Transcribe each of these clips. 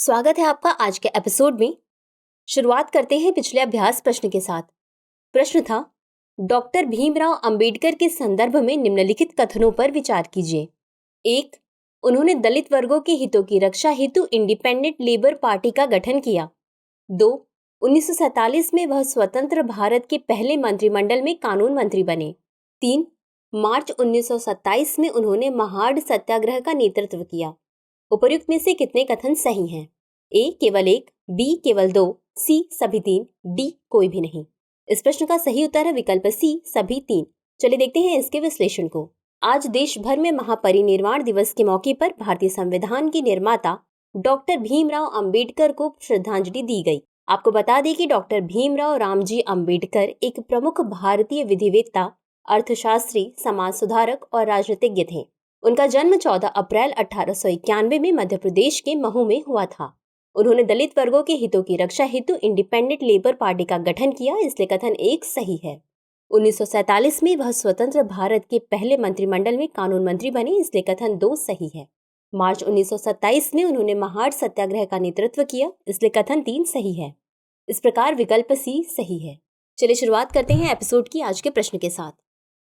स्वागत है आपका आज के एपिसोड में। शुरुआत करते हैं पिछले अभ्यास प्रश्न के साथ। प्रश्न था, डॉक्टर भीमराव अंबेडकर के संदर्भ में निम्नलिखित कथनों पर विचार कीजिए। 1. उन्होंने दलित वर्गों के हितों की रक्षा हेतु इंडिपेंडेंट लेबर पार्टी का गठन किया। 2. 1947 में वह स्वतंत्र भारत के पहले मंत्रिमंडल में कानून मंत्री बने। 3. मार्च 1927 में उन्होंने महाड़ सत्याग्रह का नेतृत्व किया। उपर्युक्त में से कितने कथन सही हैं? ए केवल 1, बी केवल 2, सी सभी 3, डी कोई भी नहीं। इस प्रश्न का सही उत्तर है विकल्प सी सभी 3। चलिए देखते हैं इसके विश्लेषण को। आज देश भर में महापरिनिर्वाण दिवस के मौके पर भारतीय संविधान के निर्माता डॉक्टर भीमराव अंबेडकर को श्रद्धांजलि दी गई। आपको बता दें कि डॉक्टर भीमराव रामजी अंबेडकर एक प्रमुख भारतीय विधिवेत्ता, अर्थशास्त्री, समाज सुधारक और राजनीतिज्ञ थे। उनका जन्म 14 अप्रैल 1891 में मध्य प्रदेश के महू में हुआ था। उन्होंने दलित वर्गों के हितों की रक्षा हेतु इंडिपेंडेंट लेबर पार्टी का गठन किया, इसलिए कथन 1 सही है। 1947 में वह स्वतंत्र भारत के पहले मंत्रिमंडल में कानून मंत्री बने, इसलिए कथन 2 सही है। मार्च 1927 में उन्होंने महाड़ सत्याग्रह का नेतृत्व किया, इसलिए कथन 3 सही है। इस प्रकार विकल्प सी सही है। चलिए शुरुआत करते हैं एपिसोड की आज के प्रश्न के साथ।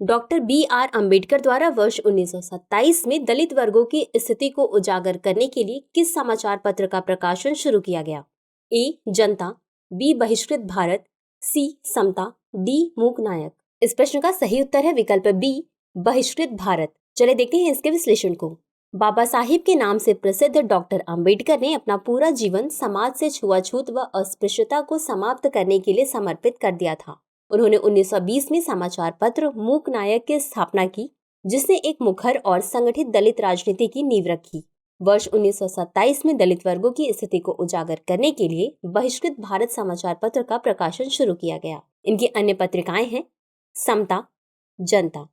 Doctor B R. अंबेडकर द्वारा वर्ष 1927 में दलित वर्गों की स्थिति को उजागर करने के लिए किस समाचार पत्र का प्रकाशन शुरू किया गया? ए. जनता, बी. बहिष्कृत भारत, सी. समता, डी. मूक नायक। इस प्रश्न का सही उत्तर है विकल्प बी, बहिष्कृत भारत। चले देखते हैं इसके विश्लेषण को। बाबा साहिब के नाम से प्रसिद्ध डॉक्टर अंबेडकर ने अपना पूरा जीवन समाज से छुआछूत व अस्पृश्यता को समाप्त करने के लिए समर्पित कर दिया था। उन्होंने 1920 में समाचार पत्र मूक नायक की स्थापना की, जिसने एक मुखर और संगठित दलित राजनीति की नींव रखी। वर्ष 1927 में दलित वर्गों की स्थिति को उजागर करने के लिए बहिष्कृत भारत समाचार पत्र का प्रकाशन शुरू किया गया। इनकी अन्य पत्रिकाएं हैं समता, जनता,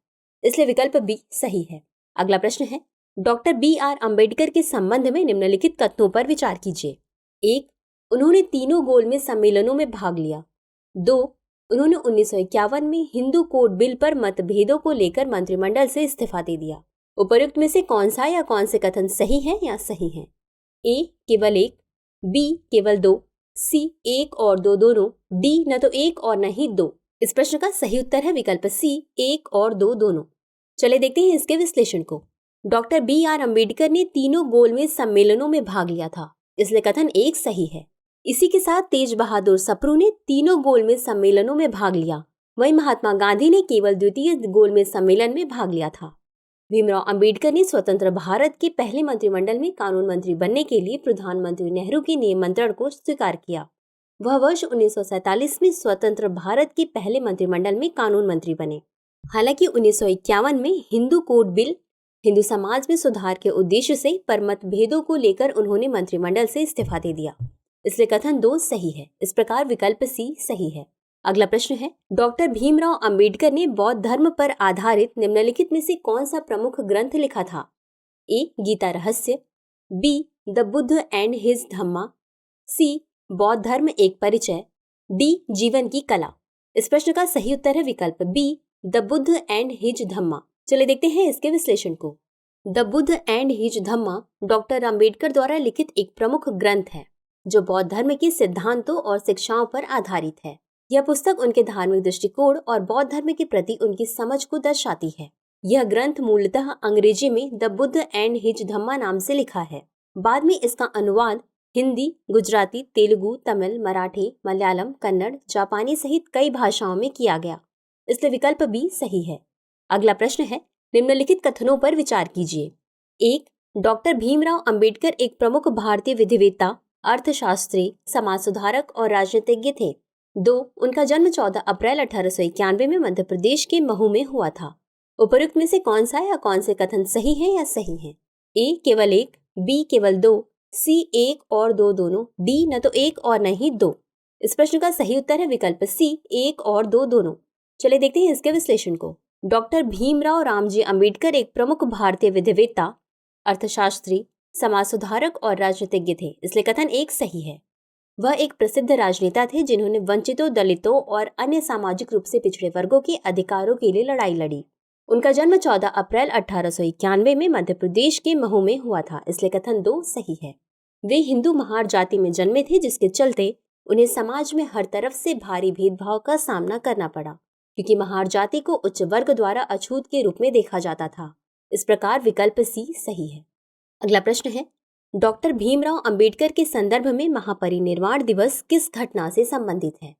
इसलिए विकल्प बी सही है। अगला प्रश्न है, डॉक्टर बी.आर. अंबेडकर के संबंध में निम्नलिखित कथनों पर विचार कीजिए। 1. उन्होंने तीनों गोलमेज सम्मेलनों में भाग लिया। 2. उन्होंने 1951 में हिंदू कोड बिल पर मतभेदों को लेकर मंत्रिमंडल से इस्तीफा दे दिया। उपर्युक्त में से कौन सा या कौन से कथन सही है या सही है? ए केवल 1, बी केवल 2, सी 1 और 2 दोनों, डी न तो 1 और न ही 2। इस प्रश्न का सही उत्तर है विकल्प सी 1 और 2 दोनों। चले देखते हैं इसके विश्लेषण को। Doctor B R. अंबेडकर ने तीनों गोलमेज सम्मेलनों में भाग लिया था, इसलिए कथन 1 सही है। इसी के साथ तेज बहादुर सप्रू ने तीनों गोलमेज सम्मेलनों में भाग लिया। वहीं महात्मा गांधी ने केवल द्वितीय गोलमेज सम्मेलन में भाग लिया था। भीमराव अंबेडकर ने स्वतंत्र भारत के पहले मंत्रिमंडल में कानून मंत्री बनने के लिए प्रधानमंत्री नेहरू के निमंत्रण को स्वीकार किया। वह वर्ष 1947 में स्वतंत्र भारत के पहले मंत्रिमंडल में कानून मंत्री बने। हालांकि 1951 में हिंदू कोड बिल हिंदू समाज में सुधार के उद्देश्य से पर मतभेदों को लेकर उन्होंने मंत्रिमंडल से इस्तीफा दे दिया, इसलिए कथन 2 सही है। इस प्रकार विकल्प सी सही है। अगला प्रश्न है, डॉक्टर भीमराव अंबेडकर ने बौद्ध धर्म पर आधारित निम्नलिखित में से कौन सा प्रमुख ग्रंथ लिखा था? A Gita Rahasya, B the Buddha and his Dhamma, C बौद्ध धर्म एक परिचय, डी जीवन की कला। इस प्रश्न का सही उत्तर है विकल्प B the Buddha and his Dhamma. चलिए देखते हैं इसके विश्लेषण को। The Buddha and his Dhamma doctor Ambedkar द्वारा लिखित एक प्रमुख ग्रंथ है, जो बौद्ध धर्म के सिद्धांतों और शिक्षाओं पर आधारित है। यह पुस्तक उनके धार्मिक दृष्टिकोण और बौद्ध धर्म के प्रति उनकी समझ को दर्शाती है। यह ग्रंथ मूलतः अंग्रेजी में द बुद्ध एंड हिज धम्मा नाम से लिखा है। बाद में इसका अनुवाद हिंदी, गुजराती, तेलुगु, तमिल, मराठी, मलयालम, कन्नड़, जापानी सहित कई भाषाओं में किया गया, इसलिए विकल्प बी सही है। अगला प्रश्न है, निम्नलिखित कथनों पर विचार कीजिए। 1. डॉक्टर भीमराव अंबेडकर एक प्रमुख भारतीय विधिवेत्ता, अर्थशास्त्री, समाज सुधारक और राजनीतिज्ञ थे। 2. उनका जन्म 14 अप्रैल 1891 में मध्य प्रदेश के महू में हुआ था। उपर्युक्त में से कौन सा या कौन से कथन सही है या सही है? ए केवल 1, बी केवल 2, सी 1 और 2 दोनों, डी न तो 1 और न ही 2। इस प्रश्न का सही उत्तर है विकल्प सी 1 और 2 दोनों। चलिए देखते हैं इसके विश्लेषण को। डॉक्टर भीमराव रामजी अंबेडकर एक प्रमुख भारतीय विधिवेत्ता, अर्थशास्त्री, समाज सुधारक और राजनीतिज्ञ थे, इसलिए कथन 1 सही है। वह एक प्रसिद्ध राजनेता थे जिन्होंने वंचितों, दलितों और अन्य सामाजिक रूप से पिछड़े वर्गों के अधिकारों के लिए लड़ाई लड़ी। उनका जन्म 14 अप्रैल 1891 में मध्य प्रदेश के महू में हुआ था, इसलिए कथन 2 सही है। वे हिंदू महार जाति में जन्मे थे, जिसके चलते उन्हें समाज में हर तरफ से भारी भेदभाव का सामना करना पड़ा, क्योंकि महार जाति को उच्च वर्ग द्वारा अछूत के रूप में देखा जाता था। इस प्रकार विकल्प सी सही है। अगला प्रश्न है, डॉक्टर भीमराव अंबेडकर के संदर्भ में महापरिनिर्वाण दिवस किस घटना से संबंधित है?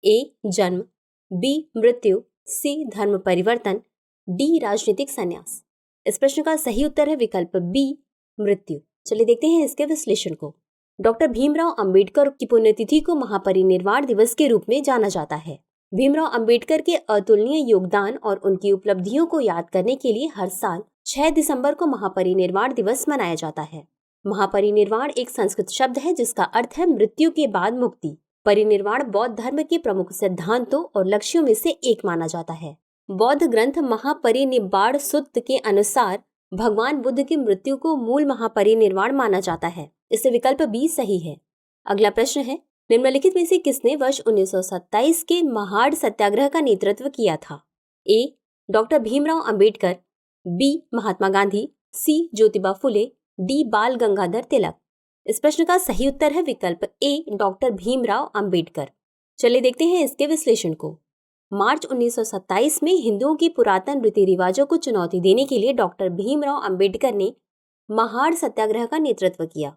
ए जन्म, बी मृत्यु, सी धर्म परिवर्तन, डी राजनीतिक संन्यास। इस प्रश्न का सही उत्तर है विकल्प बी मृत्यु। चलिए देखते हैं इसके विश्लेषण को। डॉक्टर भीमराव अंबेडकर की पुण्यतिथि को महापरिनिर्वाण दिवस के रूप में जाना जाता है। भीमराव अंबेडकर के अतुलनीय योगदान और उनकी उपलब्धियों को याद करने के लिए हर साल 6 दिसंबर को महापरिनिर्वाण दिवस मनाया जाता है। महापरिनिर्वाण एक संस्कृत शब्द है जिसका अर्थ है मृत्यु के बाद मुक्ति। परिनिर्वाण बौद्ध धर्म के प्रमुख सिद्धांतों और लक्ष्यों में से एक माना जाता है। बौद्ध ग्रंथ महापरिनिब्बाण सुत्त के अनुसार भगवान बुद्ध की मृत्यु को मूल महापरिनिर्वाण माना जाता है। इससे विकल्प बी सही है। अगला प्रश्न है, निम्नलिखित में से किसने वर्ष 1927 के महाड़ सत्याग्रह का नेतृत्व किया था? ए डॉक्टर भीमराव अंबेडकर, बी महात्मा गांधी, सी ज्योतिबा फुले, डी बाल गंगाधर तिलक। इस प्रश्न का सही उत्तर है विकल्प ए डॉक्टर भीमराव अंबेडकर। चलिए देखते हैं इसके विश्लेषण को। मार्च 1927 में हिंदुओं की पुरातन रीति रिवाजों को चुनौती देने के लिए डॉक्टर भीमराव अंबेडकर ने महाड़ सत्याग्रह का नेतृत्व किया।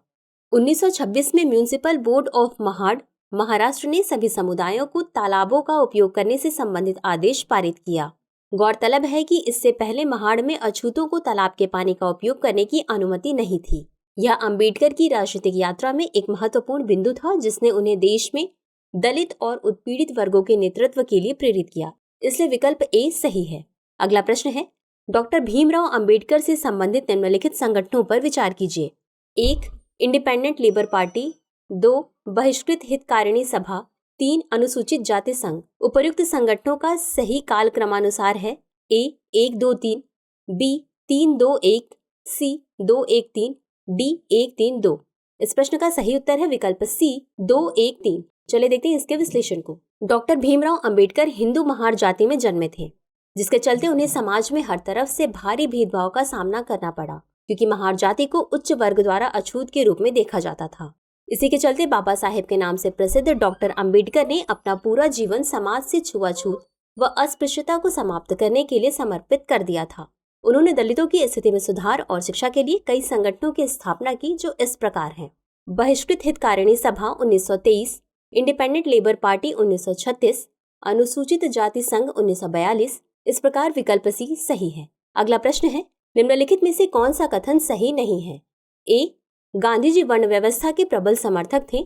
1926 में municipal board of Mahad Maharashtra ने सभी समुदायों को तालाबों का उपयोग करने से संबंधित आदेश पारित किया। गौरतलब है कि इससे पहले महाड़ में अछूतों को तालाब के पानी का उपयोग करने की अनुमति नहीं थी। यह अंबेडकर की राजनीतिक यात्रा में एक महत्वपूर्ण बिंदु था, जिसने उन्हें देश में दलित और उत्पीड़ित वर्गों के नेतृत्व के लिए प्रेरित किया। इसलिए विकल्प ए सही है। अगला प्रश्न है, डॉक्टर भीमराव अंबेडकर से संबंधित निम्नलिखित संगठनों पर विचार कीजिए। 1 इंडिपेंडेंट लेबर पार्टी, 2 बहिष्कृत हितकारिणी सभा, 3 अनुसूचित जाति संघ। उपर्युक्त संगठनों का सही काल क्रमानुसार है ए 1-2-3, बी 3-2-1, सी 2-1-3, डी 1-3-2। इस प्रश्न का सही उत्तर है विकल्प सी 2-1-3। चले देखते हैं इसके विश्लेषण को। डॉक्टर भीमराव अंबेडकर हिंदू महार जाति में जन्मे थे, जिसके चलते उन्हें समाज में हर तरफ से भारी भेदभाव का सामना करना पड़ा, क्योंकि महार जाति को उच्च वर्ग द्वारा अछूत के रूप में देखा जाता था। इसी के चलते बाबा साहेब के नाम से प्रसिद्ध डॉक्टर अंबेडकर ने अपना पूरा जीवन समाज से छुआछूत व अस्पृश्यता को समाप्त करने के लिए समर्पित कर दिया था। उन्होंने दलितों की स्थिति में सुधार और शिक्षा के लिए कई संगठनों की स्थापना की, जो इस प्रकार हैं। बहिष्कृत हितकारिणी सभा 1923, इंडिपेंडेंट लेबर पार्टी 1936, अनुसूचित जाति संघ 1942। इस प्रकार विकल्प सी सही है। अगला प्रश्न है, निम्नलिखित में से कौन सा कथन सही नहीं है? ए गांधी जी वर्ण व्यवस्था के प्रबल समर्थक थे,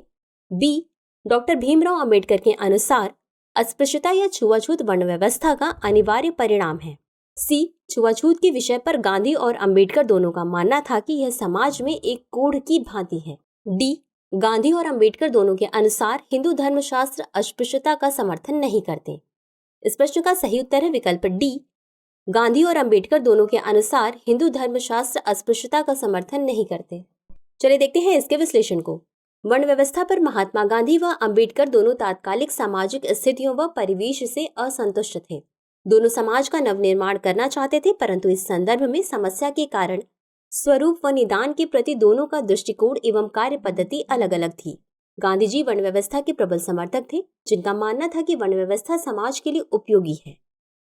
बी डॉक्टर भीमराव अंबेडकर के अनुसार अस्पृश्यता या छुआछूत वर्ण व्यवस्था का अनिवार्य परिणाम है, सी छुआछूत के विषय पर गांधी और अंबेडकर दोनों का मानना था कि यह समाज में एक कोढ़ की भांति है, डी गांधी और अंबेडकर दोनों के अनुसार हिंदू धर्मशास्त्र अस्पृश्यता का समर्थन नहीं करते। इस प्रश्न का सही उत्तर है विकल्प डी गांधी और अंबेडकर दोनों के अनुसार हिंदू धर्मशास्त्र अस्पृश्यता का समर्थन नहीं करते। चलिए देखते हैं इसके विश्लेषण को। वर्ण व्यवस्था पर महात्मा गांधी व अंबेडकर दोनों तात्कालिक सामाजिक स्थितियों व परिवेश से असंतुष्ट थे। दोनों समाज का नवनिर्माण करना चाहते थे, परंतु इस संदर्भ में समस्या के कारण स्वरूप व निदान के प्रति दोनों का दृष्टिकोण एवं कार्य पद्धति अलग अलग थी। गांधी जी वर्ण व्यवस्था के प्रबल समर्थक थे, जिनका मानना था कि वर्ण व्यवस्था समाज के लिए उपयोगी है,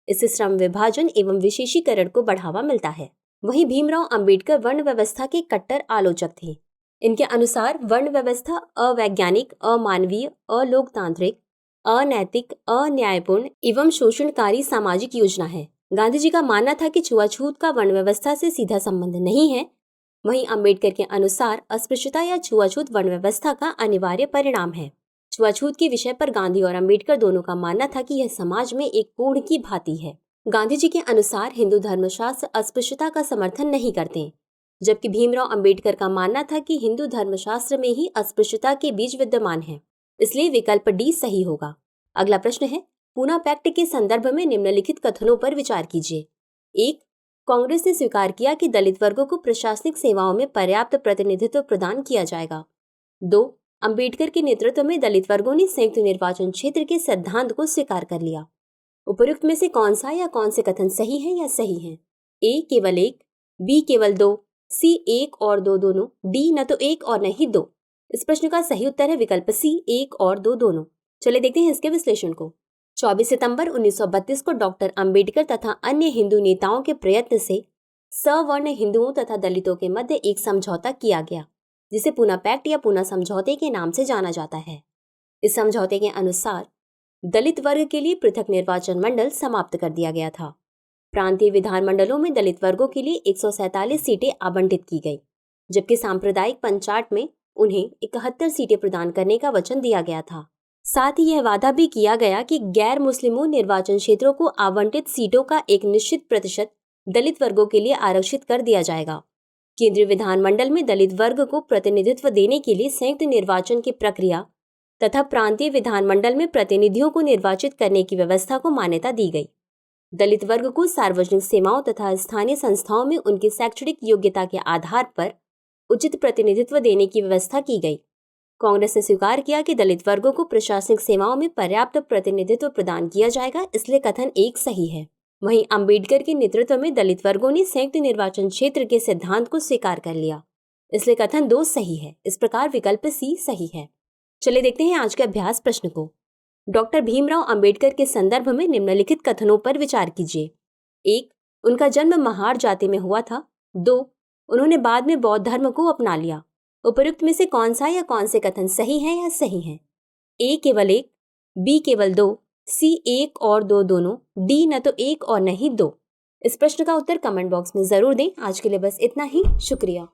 इससे श्रम विभाजन एवं विशेषीकरण को बढ़ावा मिलता है। वहीं भीमराव अंबेडकर वर्ण व्यवस्था के कट्टर आलोचक थे। इनके अनुसार वर्ण व्यवस्था अवैज्ञानिक, अमानवीय, अलोकतांत्रिक, अनैतिक, अन्यायपूर्ण एवं शोषणकारी सामाजिक योजना है। गांधी जी का मानना था कि छुआछूत का वर्ण व्यवस्था से सीधा संबंध नहीं है। वहीं अंबेडकर के अनुसार अस्पृश्यता या छुआछूत वर्ण व्यवस्था का अनिवार्य परिणाम है। छुआछूत के विषय पर गांधी और अंबेडकर दोनों का मानना था कि यह समाज में एक कोढ़ की भांति है। गांधी जी के अनुसार हिंदू धर्मशास्त्र अस्पृश्यता का समर्थन नहीं करते, जबकि भीमराव अंबेडकर का मानना था कि हिंदू धर्मशास्त्र में ही अस्पृश्यता के बीज विद्यमान है, इसलिए विकल्प डी सही होगा। अगला प्रश्न है, पूना पैक्ट के संदर्भ में निम्नलिखित कथनों पर विचार कीजिए। 1 कांग्रेस ने स्वीकार किया कि दलित वर्गों को प्रशासनिक सेवाओं में पर्याप्त प्रतिनिधित्व प्रदान किया जाएगा। 2 अंबेडकर के नेतृत्व में दलित वर्गों ने संयुक्त निर्वाचन क्षेत्र के सिद्धांत को स्वीकार कर लिया। उपयुक्त में से कौन सा या कौन से कथन सही है या सही है? ए केवल 1, बी केवल 2, सी 1 और 2 दोनों, डी न तो 1 और न ही 2। इस प्रश्न का सही उत्तर है विकल्प सी, 1 और 2 दोनों। चले देखते हैं इसके विश्लेषण को। 24 सितंबर 1932 को डॉक्टर अंबेडकर तथा अन्य हिंदू नेताओं के प्रयत्न से सवर्ण हिंदुओं तथा दलितों के मध्य एक समझौता किया गया, जिसे पूना पैक्ट या पूना समझौते के नाम से जाना जाता है। इस समझौते के अनुसार दलित वर्ग के लिए पृथक निर्वाचन मंडल समाप्त कर दिया गया था। प्रांतीय विधानमंडलों में दलित वर्गों के लिए 147 सीटें आवंटित की गई, जबकि सांप्रदायिक पंचायत में उन्हें 71 सीटें प्रदान करने का वचन दिया गया था। साथ ही यह वादा भी किया गया कि गैर मुस्लिमों निर्वाचन क्षेत्रों को आवंटित सीटों का एक निश्चित प्रतिशत दलित वर्गों के लिए आरक्षित कर दिया जाएगा। केंद्रीय विधानमंडल में दलित वर्ग को प्रतिनिधित्व देने के लिए संयुक्त निर्वाचन की प्रक्रिया तथा प्रांतीय विधानमंडल में प्रतिनिधियों को निर्वाचित करने की व्यवस्था को मान्यता दी गई। दलित वर्ग को सार्वजनिक सेवाओं तथा स्थानीय संस्थाओं में उनकी शैक्षणिक योग्यता के आधार पर उचित प्रतिनिधित्व देने की व्यवस्था की गई। कांग्रेस ने स्वीकार किया कि दलित वर्गों को प्रशासनिक सेवाओं में पर्याप्त प्रतिनिधित्व प्रदान किया जाएगा, इसलिए कथन 1 सही है। वहीं अंबेडकर के नेतृत्व में दलित वर्गों ने संयुक्त निर्वाचन क्षेत्र के सिद्धांत को स्वीकार कर लिया, इसलिए कथन 2 सही है। इस प्रकार विकल्प सी सही है। चलिए देखते हैं आज के अभ्यास प्रश्न को। डॉक्टर भीमराव अंबेडकर के संदर्भ में निम्नलिखित कथनों पर विचार कीजिए। 1. उनका जन्म महार जाति में हुआ था। 2. उन्होंने बाद में बौद्ध धर्म को अपना लिया। उपर्युक्त में से कौन सा या कौन से कथन सही है या सही है? ए केवल 1, बी केवल 2, सी 1 और 2 दोनों, डी न तो 1 और न ही 2। इस प्रश्न का उत्तर कमेंट बॉक्स में जरूर दें। आज के लिए बस इतना ही। शुक्रिया।